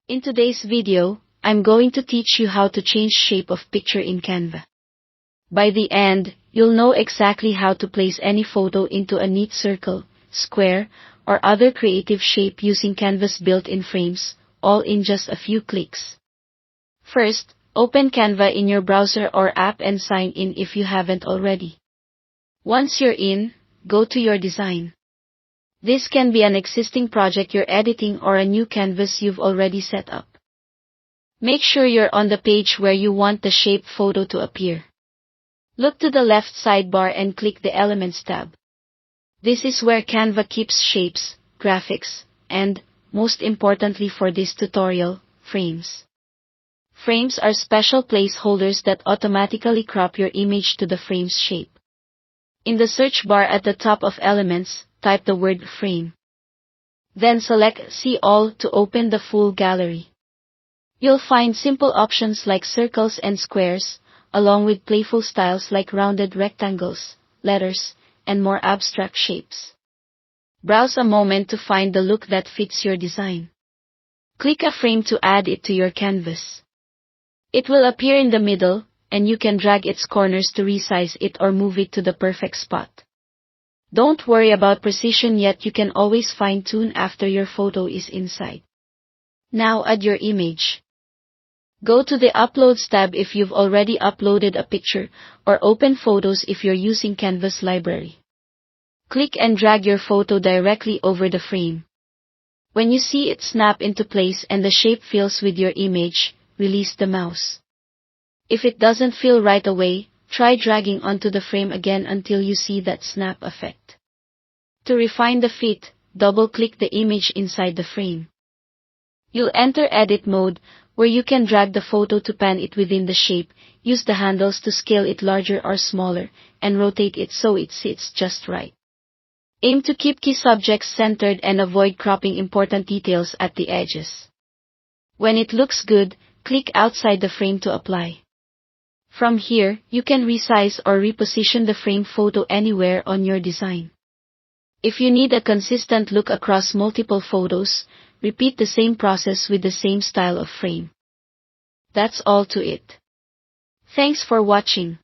In today's video, I'm going to teach you how to change shape of picture in Canva. By the end, you'll know exactly how to place any photo into a neat circle, square, or other creative shape using Canva's built-in frames, all in just a few clicks. First, open Canva in your browser or app and sign in if you haven't already. Once you're in, go to your design. This can be an existing project you're editing or a new canvas you've already set up. Make sure you're on the page where you want the shape photo to appear. Look to the left sidebar and click the Elements tab. This is where Canva keeps shapes, graphics, and, most importantly for this tutorial, frames. Frames are special placeholders that automatically crop your image to the frame's shape. In the search bar at the top of Elements, type the word frame. Then select See All to open the full gallery. You'll find simple options like circles and squares, along with playful styles like rounded rectangles, letters, and more abstract shapes. Browse a moment to find the look that fits your design. Click a frame to add it to your canvas. It will appear in the middle, and you can drag its corners to resize it or move it to the perfect spot. Don't worry about precision yet, you can always fine-tune after your photo is inside. Now add your image. Go to the Uploads tab if you've already uploaded a picture, or Open Photos if you're using Canva's library. Click and drag your photo directly over the frame. When you see it snap into place and the shape fills with your image, release the mouse. If it doesn't feel right away, try dragging onto the frame again until you see that snap effect. To refine the fit, double-click the image inside the frame. You'll enter Edit mode, where you can drag the photo to pan it within the shape, use the handles to scale it larger or smaller, and rotate it so it sits just right. Aim to keep key subjects centered and avoid cropping important details at the edges. When it looks good, click outside the frame to apply. From here, you can resize or reposition the frame photo anywhere on your design. If you need a consistent look across multiple photos, repeat the same process with the same style of frame. That's all to it. Thanks for watching.